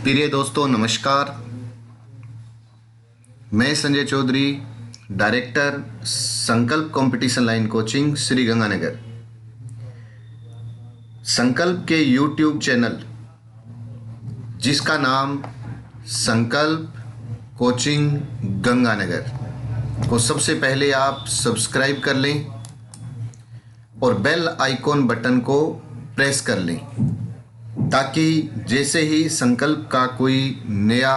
प्रिय दोस्तों नमस्कार। मैं संजय चौधरी, डायरेक्टर संकल्प competition line coaching Shri Ganganagar. संकल्प के यूट्यूब चैनल जिसका नाम संकल्प कोचिंग गंगानगर को सबसे पहले आप सब्सक्राइब कर लें और बेल आइकॉन बटन को प्रेस कर लें ताकि जैसे ही संकल्प का कोई नया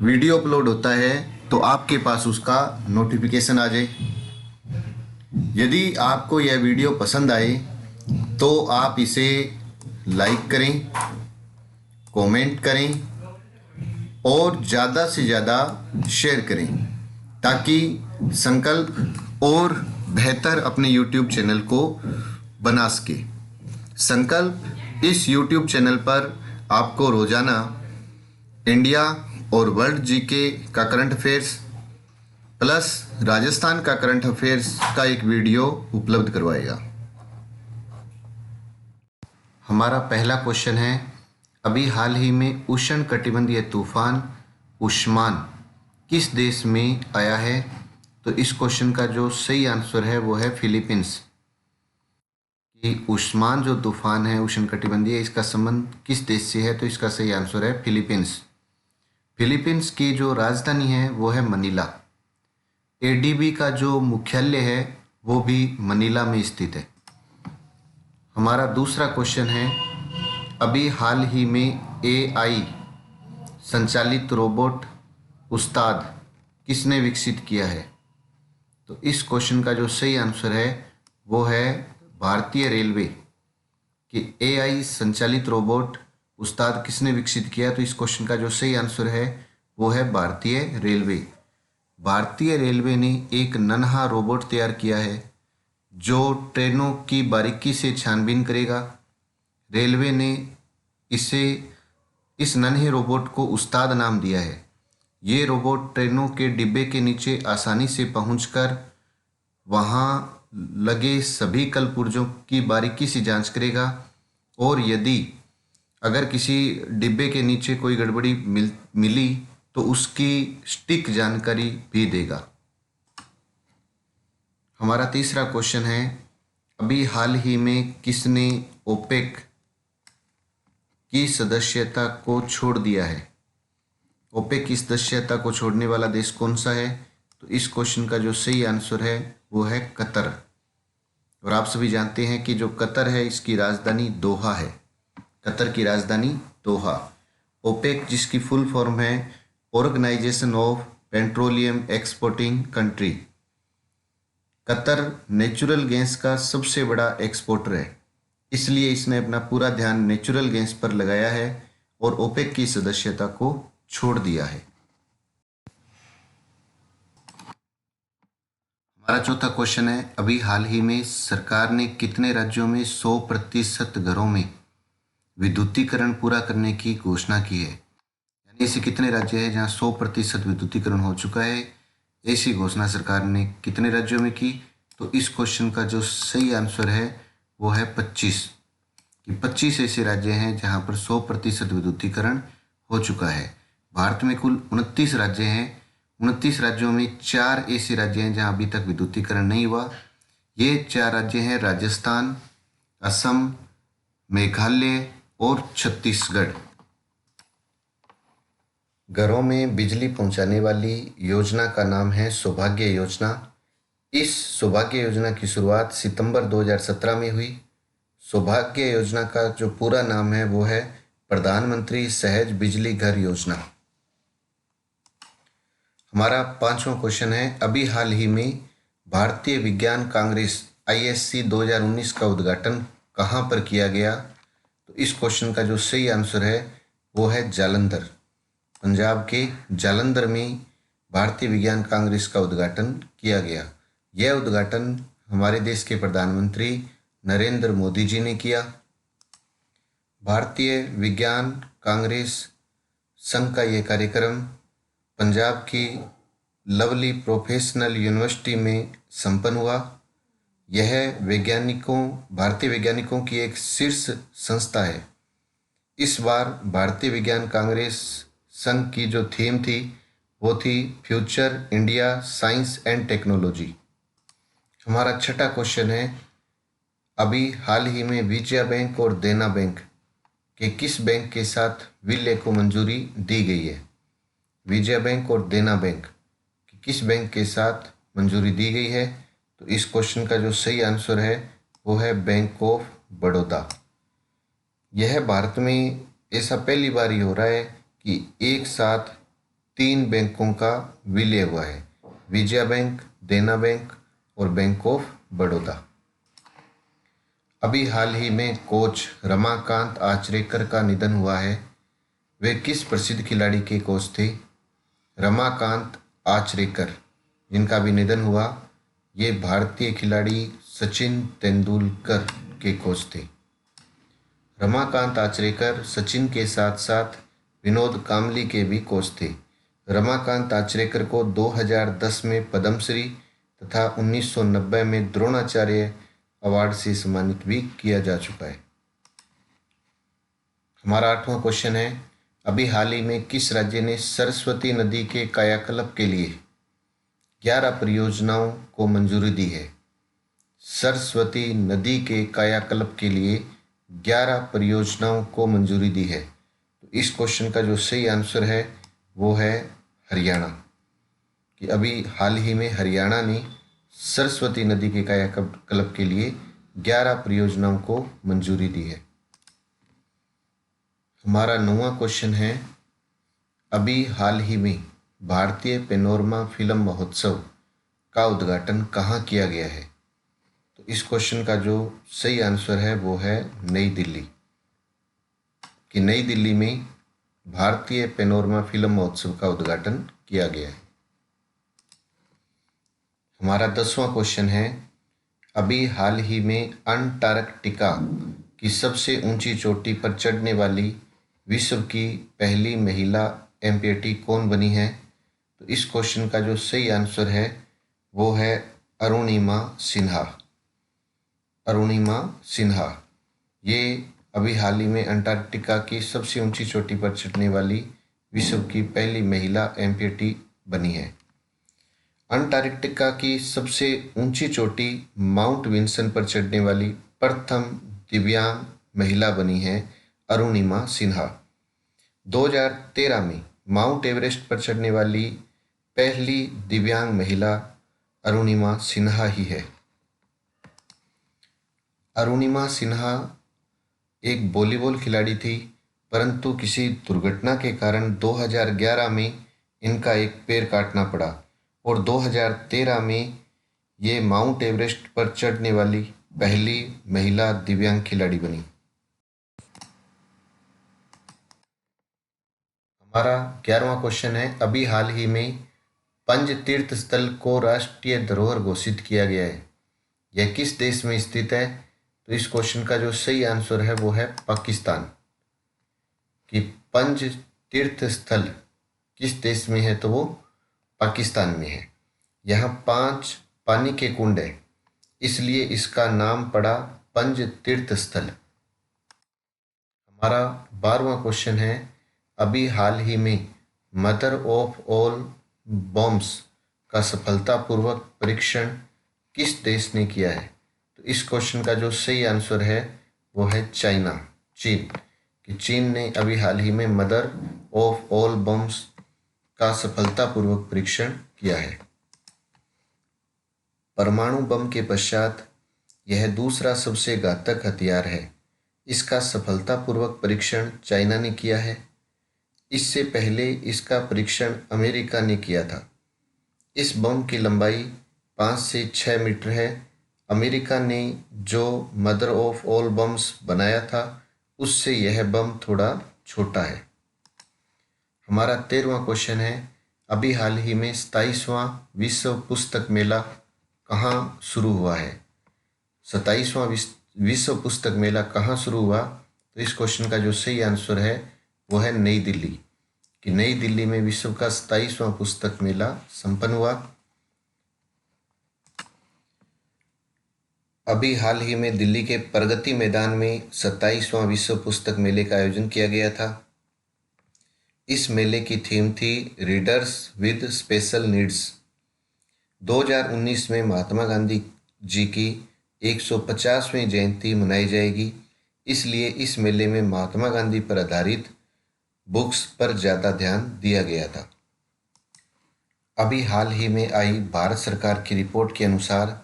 वीडियो अपलोड होता है तो आपके पास उसका नोटिफिकेशन आ जाए। यदि आपको यह वीडियो पसंद आए तो आप इसे लाइक करें, कमेंट करें और ज़्यादा से ज़्यादा शेयर करें ताकि संकल्प और बेहतर अपने यूट्यूब चैनल को बना सके। संकल्प इस यूट्यूब चैनल पर आपको रोज़ाना इंडिया और वर्ल्ड जीके का करंट अफेयर्स प्लस राजस्थान का करंट अफेयर्स का एक वीडियो उपलब्ध करवाएगा। हमारा पहला क्वेश्चन है, अभी हाल ही में उष्ण कटिबंधीय तूफान उस्मान किस देश में आया है? तो इस क्वेश्चन का जो सही आंसर है वो है फिलीपींस। कि उस्मान जो तूफान है उष्ण कटिबंधीय, इसका संबंध किस देश से है? तो इसका सही आंसर है फिलीपींस। फिलीपींस की जो राजधानी है वो है मनीला। एडीबी का जो मुख्यालय है वो भी मनीला में स्थित है। हमारा दूसरा क्वेश्चन है, अभी हाल ही में एआई संचालित रोबोट उस्ताद किसने विकसित किया है? तो इस क्वेश्चन का जो सही आंसर है वो है भारतीय रेलवे। कि एआई संचालित रोबोट उस्ताद किसने विकसित किया? तो इस क्वेश्चन का जो सही आंसर है वो है भारतीय रेलवे। भारतीय रेलवे ने एक नन्हा रोबोट तैयार किया है जो ट्रेनों की बारीकी से छानबीन करेगा। रेलवे ने इस नन्हे रोबोट को उस्ताद नाम दिया है। ये रोबोट ट्रेनों के डिब्बे के नीचे आसानी से पहुंचकर वहां लगे सभी कलपुर्जों की बारीकी से जांच करेगा और यदि अगर किसी डिब्बे के नीचे कोई गड़बड़ी मिली तो उसकी सटीक जानकारी भी देगा। हमारा तीसरा क्वेश्चन है, अभी हाल ही में किसने ओपेक की सदस्यता को छोड़ दिया है? ओपेक की सदस्यता को छोड़ने वाला देश कौन सा है? तो इस क्वेश्चन का जो सही आंसर है वो है कतर। और आप सभी जानते हैं कि जो कतर है इसकी राजधानी दोहा है। कतर की राजधानी दोहा। ओपेक जिसकी फुल फॉर्म है organisation of petroleum exporting country. Qatar natural gas का सबसे बड़ा एक्सपोर्टर है, इसलिए इसने अपना पूरा ध्यान नेचुरल गैस पर लगाया है और ओपेक की सदस्यता को छोड़ दिया है। हमारा चौथा क्वेश्चन है, अभी हाल ही में सरकार ने कितने राज्यों में 100% घरों में विद्युतीकरण पूरा करने की घोषणा की है? यानी ऐसे कितने राज्य हैं जहां 100% विद्युतीकरण हो चुका है? ऐसी घोषणा सरकार ने कितने राज्यों में की? तो इस क्वेश्चन का जो सही आंसर है वो है 25। कि 25 ऐसे राज्य हैं जहां पर 100% विद्युतीकरण हो चुका है। भारत में कुल 29 राज्य हैं। 29 राज्यों में 4 ऐसे राज्य हैं जहां अभी तक विद्युतीकरण नहीं हुआ। ये 4 राज्य हैं राजस्थान, असम, मेघालय और छत्तीसगढ़। घरों में बिजली पहुंचाने वाली योजना का नाम है सौभाग्य योजना। इस सौभाग्य योजना की शुरुआत सितंबर 2017 में हुई। सौभाग्य योजना का जो पूरा नाम है वो है प्रधानमंत्री सहज बिजली घर योजना। हमारा पांचवा क्वेश्चन है, अभी हाल ही में भारतीय विज्ञान कांग्रेस ISC 2019 का उद्घाटन कहाँ पर किया गया? तो इस क्वेश्चन का जो सही आंसर है वो है जालंधर। पंजाब के जालंधर में भारतीय विज्ञान कांग्रेस का उद्घाटन किया गया। यह उद्घाटन हमारे देश के प्रधानमंत्री नरेंद्र मोदी जी ने किया। भारतीय विज्ञान कांग्रेस संघ का यह कार्यक्रम पंजाब की लवली प्रोफेशनल यूनिवर्सिटी में संपन्न हुआ। यह भारतीय वैज्ञानिकों की एक शीर्ष संस्था है। इस बार भारतीय विज्ञान कांग्रेस संघ की जो थीम थी वो थी future India science and technology. हमारा छठा क्वेश्चन है, अभी हाल ही में विजया बैंक और देना बैंक के किस बैंक के साथ विलय को मंजूरी दी गई है? विजया बैंक और देना बैंक के किस बैंक के साथ मंजूरी दी गई है? तो इस क्वेश्चन का जो सही आंसर है वो है बैंक ऑफ बड़ौदा। यह भारत में ऐसा पहली बार ही हो रहा है कि एक साथ 3 बैंकों का विलय हुआ है, विजया बैंक, देना बैंक और बैंक ऑफ बड़ौदा। अभी हाल ही में कोच रमाकांत आचरेकर का निधन हुआ है। वे किस प्रसिद्ध खिलाड़ी के कोच थे? रमाकांत आचरेकर जिनका भी निधन हुआ, ये भारतीय खिलाड़ी सचिन तेंदुलकर के कोच थे। रमाकांत आचरेकर सचिन के साथ साथ विनोद कांबली के भी कोच थे। रमाकांत आचरेकर को 2010 में पद्मश्री तथा 1990 में द्रोणाचार्य अवार्ड से सम्मानित भी किया जा चुका है। हमारा 8वां क्वेश्चन है, अभी हाल ही में किस राज्य ने सरस्वती नदी के कायाकल्प के लिए 11 परियोजनाओं को मंजूरी दी है? सरस्वती नदी के कायाकल्प के लिए 11 परियोजनाओं को मंजूरी दी है। तो इस क्वेश्चन का जो सही आंसर है वो है हरियाणा, कि अभी हाल ही में हरियाणा ने सरस्वती नदी के कायाकल्प के लिए 11 परियोजनाओं को मंजूरी दी है। हमारा 9वां क्वेश्चन है, अभी हाल ही में भारतीय पैनोरमा फिल्म महोत्सव का उद्घाटन कहाँ किया गया है? तो इस क्वेश्चन का जो सही आंसर है वो है नई दिल्ली, कि नई दिल्ली में भारतीय पैनोरमा फिल्म महोत्सव का उद्घाटन किया गया है। हमारा 10वां क्वेश्चन है, अभी हाल ही में अंटार्कटिका की सबसे ऊंची चोटी पर चढ़ने वाली विश्व की पहली महिला एम्पियटी कौन बनी है? तो इस क्वेश्चन का जो सही आंसर है वो है अरुणिमा सिन्हा। अरुणिमा सिन्हा ये अभी हाल ही में अंटार्कटिका की सबसे ऊंची चोटी पर चढ़ने वाली विश्व की पहली महिला एम्पियटी बनी है। अंटार्कटिका की सबसे ऊंची चोटी माउंट विल्सन पर चढ़ने वाली प्रथम दिव्यांग महिला बनी है अरुणिमा सिन्हा। 2013 में माउंट एवरेस्ट पर चढ़ने वाली पहली दिव्यांग महिला अरुणिमा सिन्हा ही है। अरुणिमा सिन्हा एक वॉलीबॉल खिलाड़ी थी, परंतु किसी दुर्घटना के कारण 2011 में इनका एक पैर काटना पड़ा और 2013 में ये माउंट एवरेस्ट पर चढ़ने वाली पहली महिला दिव्यांग खिलाड़ी बनी। हमारा 11वां क्वेश्चन है, अभी हाल ही में पंज तीर्थ स्थल को राष्ट्रीय धरोहर घोषित किया गया है, यह किस देश में स्थित है? तो इस क्वेश्चन का जो सही आंसर है वो है पाकिस्तान, कि पंज तीर्थ स्थल किस देश में है? तो वो पाकिस्तान में है। यहाँ 5 पानी के कुंड है, इसलिए इसका नाम पड़ा पंज तीर्थ स्थल। हमारा 12वां क्वेश्चन है, अभी हाल ही में मदर ऑफ ऑल बॉम्ब्स का सफलतापूर्वक परीक्षण किस देश ने किया है? तो इस क्वेश्चन का जो सही आंसर है वो है चाइना, चीन, कि चीन ने अभी हाल ही में मदर ऑफ ऑल बॉम्ब्स का सफलतापूर्वक परीक्षण किया है। परमाणु बम के पश्चात यह दूसरा सबसे घातक हथियार है। इसका सफलतापूर्वक परीक्षण चाइना ने किया है। इससे पहले इसका परीक्षण अमेरिका ने किया था। इस बम की लंबाई 5 से 6 मीटर है। अमेरिका ने जो मदर ऑफ ऑल बम्स बनाया था उससे यह बम थोड़ा छोटा है। हमारा 13वां क्वेश्चन है, अभी हाल ही में 27वां विश्व पुस्तक मेला कहाँ शुरू हुआ है? 27वां विश्व पुस्तक मेला कहाँ शुरू हुआ? तो इस क्वेश्चन का जो सही आंसर है वो है नई दिल्ली, कि नई दिल्ली में विश्व का 27वां पुस्तक मेला संपन्न हुआ। अभी हाल ही में दिल्ली के प्रगति मैदान में 27वां विश्व पुस्तक मेले का आयोजन किया गया था। इस मेले की थीम थी रीडर्स विद स्पेशल नीड्स। 2019 में महात्मा गांधी जी की 150वीं जयंती मनाई जाएगी, इसलिए इस मेले में महात्मा गांधी पर आधारित बुक्स पर ज़्यादा ध्यान दिया गया था। अभी हाल ही में आई भारत सरकार की रिपोर्ट के अनुसार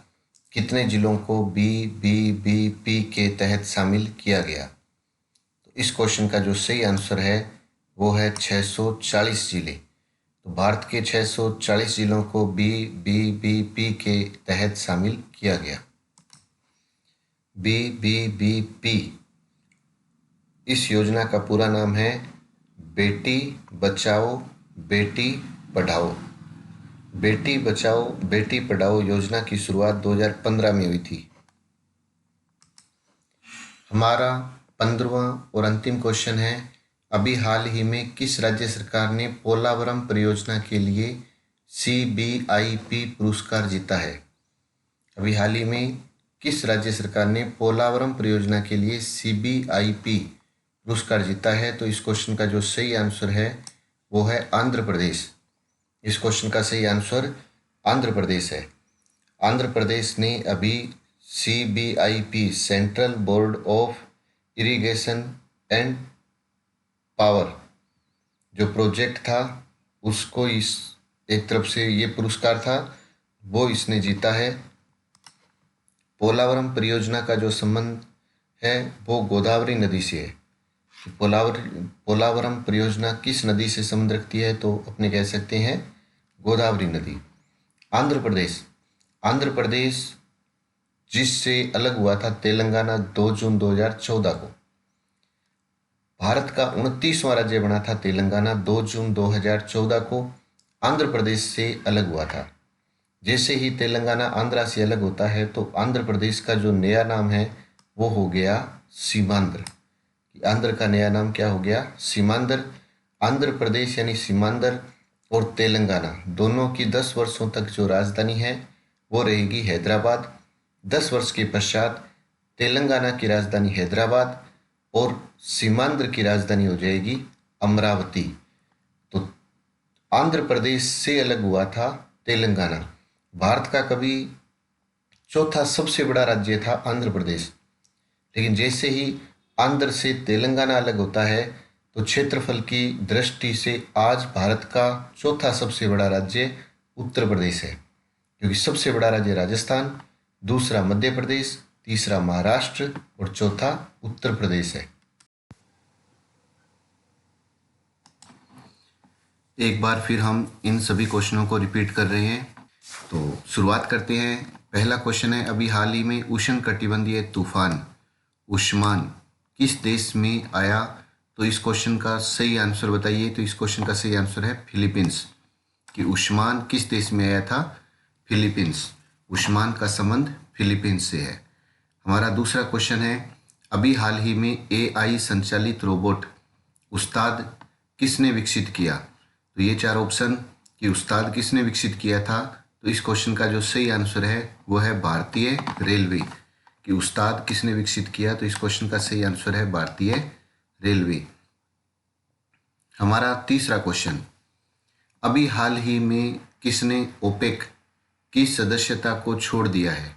कितने जिलों को BBBP के तहत शामिल किया गया? तो इस क्वेश्चन का जो सही आंसर है वो है 640 जिले। तो भारत के 640 जिलों को BBBP के तहत शामिल किया गया। BBBP इस योजना का पूरा नाम है बेटी बचाओ बेटी पढ़ाओ। बेटी बचाओ बेटी पढ़ाओ योजना की शुरुआत 2015 में हुई थी। हमारा 15वां और अंतिम क्वेश्चन है, अभी हाल ही में किस राज्य सरकार ने पोलावरम परियोजना के लिए CBIP पुरस्कार जीता है? अभी हाल ही में किस राज्य सरकार ने पोलावरम परियोजना के लिए CBIP पुरस्कार जीता है? तो इस क्वेश्चन का जो सही आंसर है वो है आंध्र प्रदेश। इस क्वेश्चन का सही आंसर आंध्र प्रदेश है। आंध्र प्रदेश ने अभी CBIP central board of irrigation and power जो प्रोजेक्ट था उसको इस एक तरफ से ये पुरस्कार था वो इसने जीता है। पोलावरम परियोजना का जो संबंध है वो गोदावरी नदी से है। पोलावरम परियोजना किस नदी से संबंध रखती है? तो अपने कह सकते हैं गोदावरी नदी। आंध्र प्रदेश जिससे अलग हुआ था तेलंगाना 2 जून 2014 को। भारत का 29वां राज्य बना था तेलंगाना 2 जून 2014 को आंध्र प्रदेश से अलग हुआ था। जैसे ही तेलंगाना आंध्रा से अलग होता है तो आंध्र प्रदेश का जो नया नाम है वो हो गया सीमांध्र। आंध्र का नया नाम क्या हो गया? सीमांध्र। आंध्र प्रदेश यानी सीमांध्र और तेलंगाना दोनों की 10 वर्षों तक जो राजधानी है वो रहेगी हैदराबाद। 10 वर्ष के पश्चात तेलंगाना की राजधानी हैदराबाद और सीमांध्र की राजधानी हो जाएगी अमरावती। तो आंध्र प्रदेश से अलग हुआ था तेलंगाना। भारत का कभी चौथा सबसे बड़ा राज्य था आंध्र प्रदेश, लेकिन जैसे ही आंध्र से तेलंगाना अलग होता है तो क्षेत्रफल की दृष्टि से आज भारत का चौथा सबसे बड़ा राज्य उत्तर प्रदेश है, क्योंकि सबसे बड़ा राज्य राजस्थान, दूसरा मध्य प्रदेश, तीसरा महाराष्ट्र और चौथा उत्तर प्रदेश है। एक बार फिर हम इन सभी क्वेश्चनों को रिपीट कर रहे हैं। तो शुरुआत करते हैं। पहला क्वेश्चन है, अभी हाल ही में उष्णकटिबंधीय तूफान उस्मान किस देश में आया? तो इस क्वेश्चन का सही आंसर बताइए। तो इस क्वेश्चन का सही आंसर है फिलीपींस। कि उस्मान किस देश में आया था? फिलीपींस। उस्मान का संबंध फिलीपींस से है। हमारा दूसरा क्वेश्चन है, अभी हाल ही में AI संचालित रोबोट उस्ताद किसने विकसित किया? तो ये 4 ऑप्शन कि उस्ताद किसने विकसित किया था। तो इस क्वेश्चन का जो सही आंसर है वो है भारतीय रेलवे। कि उस्ताद किसने विकसित किया? तो इस क्वेश्चन का सही आंसर है भारतीय रेलवे। हमारा तीसरा क्वेश्चन, अभी हाल ही में किसने ओपेक की सदस्यता को छोड़ दिया है?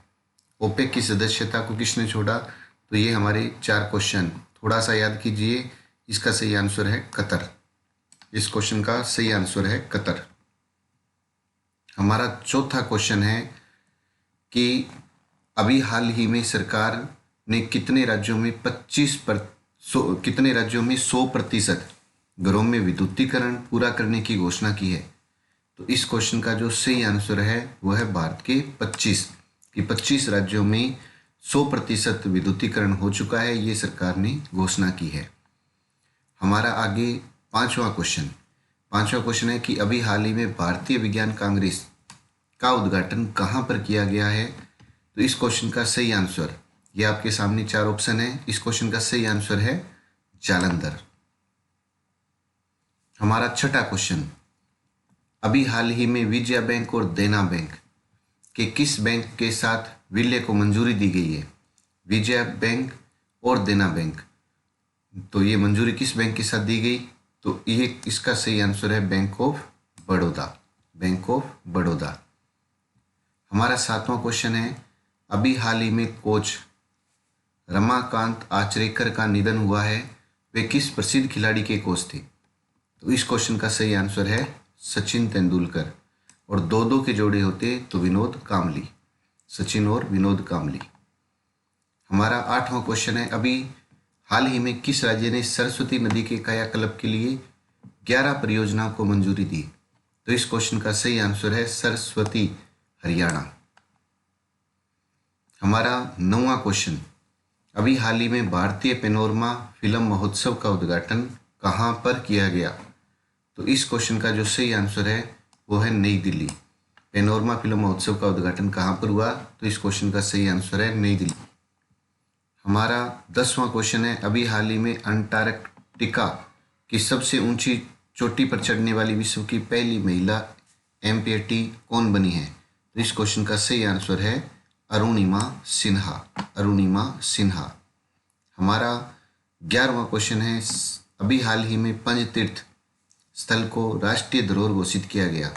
ओपेक की सदस्यता को किसने छोड़ा? तो ये हमारे 4 क्वेश्चन थोड़ा सा याद कीजिए। इसका सही आंसर है कतर। इस क्वेश्चन का सही आंसर है कतर। हमारा चौथा क्वेश्चन है कि अभी हाल ही में सरकार ने कितने राज्यों में 100% घरों में विद्युतीकरण पूरा करने की घोषणा की है? तो इस क्वेश्चन का जो सही आंसर है वह है भारत के 25 राज्यों में 100% विद्युतीकरण हो चुका है, ये सरकार ने घोषणा की है। हमारा आगे पांचवा क्वेश्चन है कि अभी हाल ही में भारतीय विज्ञान कांग्रेस का उद्घाटन कहाँ पर किया गया है? तो इस क्वेश्चन का सही आंसर, ये आपके सामने 4 ऑप्शन है, इस क्वेश्चन का सही आंसर है जालंधर। हमारा छठा क्वेश्चन, अभी हाल ही में विजया बैंक और देना बैंक कि किस बैंक के साथ विलय को मंजूरी दी गई है, विजया बैंक और देना बैंक। तो ये मंजूरी किस बैंक के साथ दी गई? तो ये इसका सही आंसर है bank of Baroda, bank of Baroda. हमारा 7वां क्वेश्चन है, अभी हाल ही में कोच रमाकांत आचरेकर का निधन हुआ है, वे किस प्रसिद्ध खिलाड़ी के कोच थे? तो इस क्वेश्चन का सही आंसर है सचिन तेंदुलकर, और दो दो के जोड़े होते तो विनोद कांबली, सचिन और विनोद कांबली। हमारा 8वां क्वेश्चन है, अभी हाल ही में किस राज्य ने सरस्वती नदी के कायाकल्प के लिए 11 परियोजनाओं को मंजूरी दी? तो इस क्वेश्चन का सही आंसर है सरस्वती, हरियाणा। हमारा 9वां क्वेश्चन, अभी हाल ही में भारतीय पैनोरमा फिल्म महोत्सव का उद्घाटन कहाँ पर किया गया? तो इस क्वेश्चन का जो सही आंसर है वो है नई दिल्ली। पैनोरमा फिल्म महोत्सव का उद्घाटन कहाँ पर हुआ? तो इस क्वेश्चन का सही आंसर है नई दिल्ली। हमारा 10वां क्वेश्चन है, अभी हाल ही में अंटार्कटिका की सबसे ऊंची चोटी पर चढ़ने वाली विश्व की पहली महिला एम्पियटी कौन बनी है? तो इस क्वेश्चन का सही आंसर है अरुणिमा सिन्हा, अरुणिमा सिन्हा। हमारा 11वां क्वेश्चन है, अभी हाल ही में पंचतीर्थ स्थल को राष्ट्रीय धरोहर घोषित किया गया,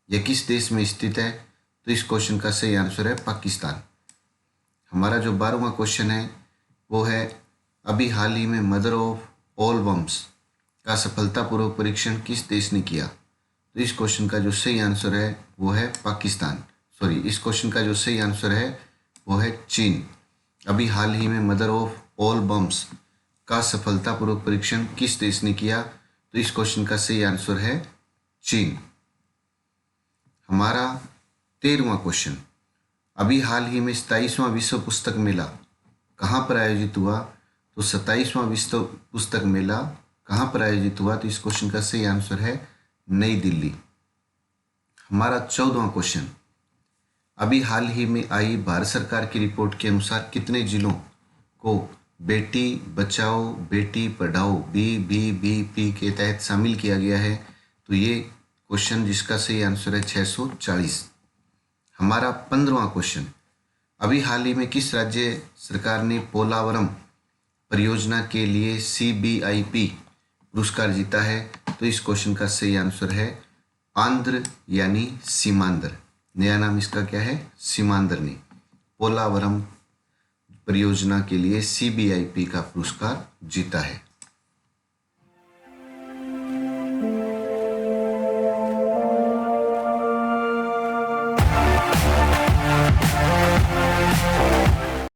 यह किस देश में स्थित है? तो इस क्वेश्चन का सही आंसर है पाकिस्तान। हमारा जो 12वां क्वेश्चन है वो है, अभी हाल ही में मदर ऑफ ऑल बम्स का सफलतापूर्वक परीक्षण किस देश ने किया? तो इस क्वेश्चन का जो सही आंसर है वो है पाकिस्तान, सॉरी, इस क्वेश्चन का जो सही आंसर है वो है चीन। अभी हाल ही में मदर ऑफ ऑल बम्स का सफलतापूर्वक परीक्षण किस देश ने किया? तो इस क्वेश्चन का सही आंसर है चीन। हमारा 13वां क्वेश्चन, अभी हाल ही में 27वां विश्व पुस्तक मेला कहाँ पर आयोजित हुआ? तो 27वां विश्व पुस्तक मेला कहाँ पर आयोजित हुआ? तो इस क्वेश्चन का सही आंसर है नई दिल्ली। हमारा 14वां क्वेश्चन, अभी हाल ही में आई भारत सरकार की रिपोर्ट के अनुसार कितने जिलों को बेटी बचाओ बेटी पढ़ाओ BBBP के तहत शामिल किया गया है? तो ये क्वेश्चन जिसका सही आंसर है 640। हमारा 15वां क्वेश्चन, अभी हाल ही में किस राज्य सरकार ने पोलावरम परियोजना के लिए CBIP पुरस्कार जीता है? तो इस क्वेश्चन का सही आंसर है आंध्र, यानी सीमांध्र। नया नाम इसका क्या है? सीमांध्र ने पोलावरम परियोजना के लिए CBIP का पुरस्कार जीता है।